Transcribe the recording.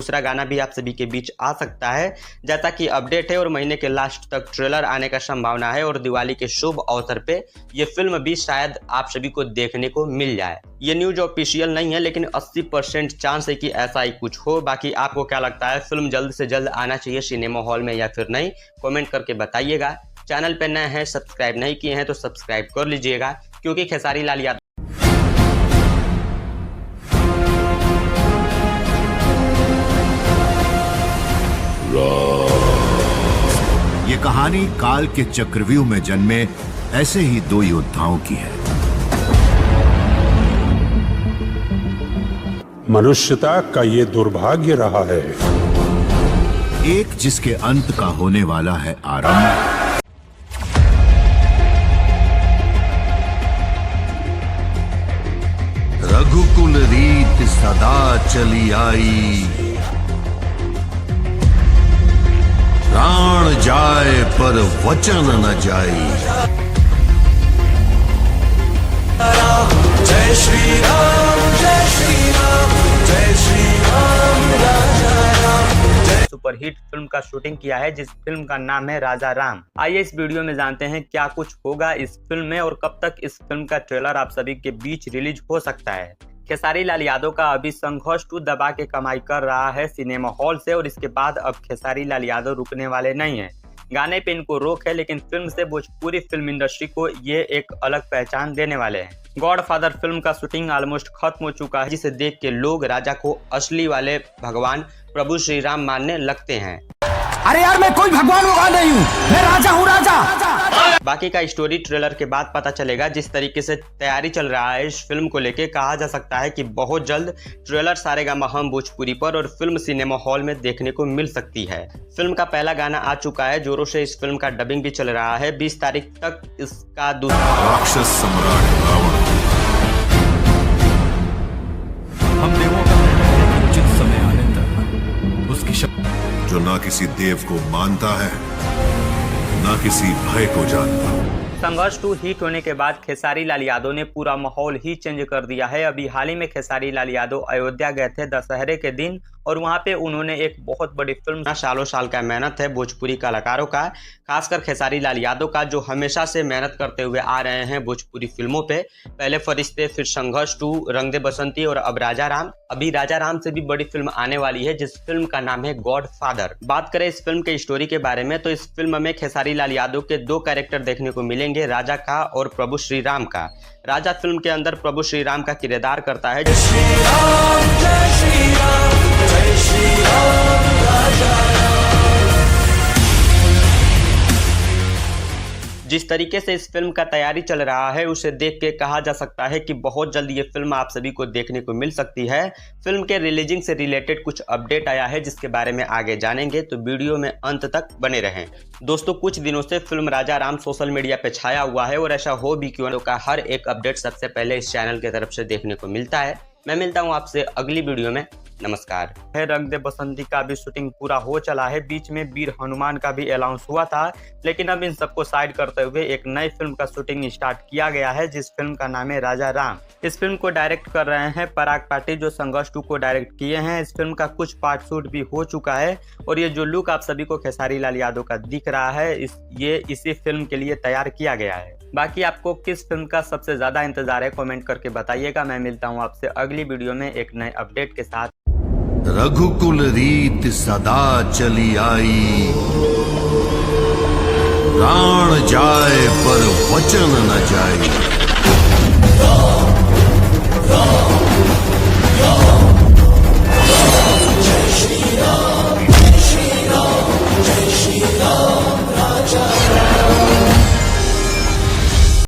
दूसरा गाना भी आप सभी के बीच आ सकता है जैसा कि अपडेट है, और महीने के लास्ट तक ट्रेलर आने का संभावना है और दिवाली के शुभ अवसर पे ये फिल्म भी शायद आप सभी को देखने को मिल जाए। ये न्यूज ऑफिशियल नहीं है लेकिन 80% चांस है कि ऐसा ही कुछ हो। बाकी आपको क्या लगता है, फिल्म जल्द से जल्द आना चाहिए सिनेमा हॉल में या फिर नहीं, कमेंट करके बताइएगा। चैनल पे नए हैं, सब्सक्राइब नहीं किए हैं तो सब्सक्राइब कर लीजिएगा, क्योंकि खेसारी लाल यादव ये कहानी काल के चक्रव्यूह में जन्मे ऐसे ही दो योद्धाओं की है। मनुष्यता का ये दुर्भाग्य रहा है, एक जिसके अंत का होने वाला है आरंभ, रघुकुल रीत सदा चली आई, प्राण जाए पर वचन न जाई। जय श्री राम, जय श्री राम, जय श्री राम, राजा राम। सुपरहिट फिल्म का शूटिंग किया है जिस फिल्म का नाम है राजा राम। आइए इस वीडियो में जानते हैं क्या कुछ होगा इस फिल्म में और कब तक इस फिल्म का ट्रेलर आप सभी के बीच रिलीज हो सकता है। खेसारी लाल यादव का अभी संघर्ष 2 दबा के कमाई कर रहा है सिनेमा हॉल से, और इसके बाद अब खेसारी लाल यादव रुकने वाले नहीं हैं। गाने पे इनको रोक है लेकिन फिल्म से भोजपुरी फिल्म इंडस्ट्री को ये एक अलग पहचान देने वाले हैं। गॉडफादर फिल्म का शूटिंग ऑलमोस्ट खत्म हो चुका है, जिसे देख के लोग राजा को असली वाले भगवान प्रभु श्री राम मानने लगते हैं। अरे यार, मैं कोई भगवान वगवान नहीं हूँ, मैं राजा हूँ, राजा। बाकी का स्टोरी ट्रेलर के बाद पता चलेगा। जिस तरीके से तैयारी चल रहा है इस फिल्म को लेके, कहा जा सकता है कि बहुत जल्द ट्रेलर सारेगामा हम भोजपुरी पर और फिल्म सिनेमा हॉल में देखने को मिल सकती है। फिल्म का पहला गाना आ चुका है, जोरों से इस फिल्म का डबिंग भी चल रहा है। 20 तारीख तक इसका दूसरा राक्षस सम्राट रावण, हम देवों का उचित समय आने तक उसकी जो ना किसी देव को मानता है ना किसी भय को जानता। संघर्ष 2 हिट होने के बाद खेसारी लाल यादव ने पूरा माहौल ही चेंज कर दिया है। अभी हाल ही में खेसारी लाल यादव अयोध्या गए थे दशहरे के दिन, और वहां पे उन्होंने एक बहुत बड़ी फिल्म, सालों साल का मेहनत है भोजपुरी कलाकारों का, खासकर खेसारी लाल यादव का, जो हमेशा से मेहनत करते हुए आ रहे हैं भोजपुरी फिल्मों पे। पहले फरिश्ते, फिर संघर्ष 2, रंग दे बसंती और अब राजा राम। अभी राजा राम से भी बड़ी फिल्म आने वाली है जिस फिल्म का नाम है गॉडफादर। बात करें इस फिल्म के स्टोरी के बारे में तो इस फिल्म में खेसारी लाल यादव के 2 कैरेक्टर देखने को मिलेंगे, राजा का और प्रभु श्री राम का। राजा फिल्म के अंदर प्रभु श्री राम का किरदार करता है। जिस तरीके से इस फिल्म का तैयारी चल रहा है उसे देख के कहा जा सकता है कि बहुत जल्द ये फिल्म आप सभी को देखने को मिल सकती है। फिल्म के रिलीजिंग से रिलेटेड कुछ अपडेट आया है जिसके बारे में आगे जानेंगे, तो वीडियो में अंत तक बने रहें। दोस्तों, कुछ दिनों से फिल्म राजा राम सोशल मीडिया पे छाया हुआ है, और ऐसा हो भी क्यों का हर एक अपडेट सबसे पहले इस चैनल की तरफ से देखने को मिलता है। मैं मिलता हूँ आपसे अगली वीडियो में। नमस्कार। है रंग दे बसंती का भी शूटिंग पूरा हो चला है। बीच में वीर हनुमान का भी अनाउंस हुआ था, लेकिन अब इन सबको साइड करते हुए एक नई फिल्म का शूटिंग स्टार्ट किया गया है जिस फिल्म का नाम है राजा राम। इस फिल्म को डायरेक्ट कर रहे हैं पराग पाटी, जो संघर्ष 2 को डायरेक्ट किए हैं। इस फिल्म का कुछ पार्ट शूट भी हो चुका है, और ये जो लुक आप सभी को खेसारी लाल यादव का दिख रहा है ये इसी फिल्म के लिए तैयार किया गया है। बाकी आपको किस फिल्म का सबसे ज्यादा इंतजार है, कमेंट करके बताइएगा। मैं मिलता हूँ आपसे अगली वीडियो में एक नए अपडेट के साथ। रघुकुल रीत सदा चली आई, प्राण जाए पर वचन न जाए।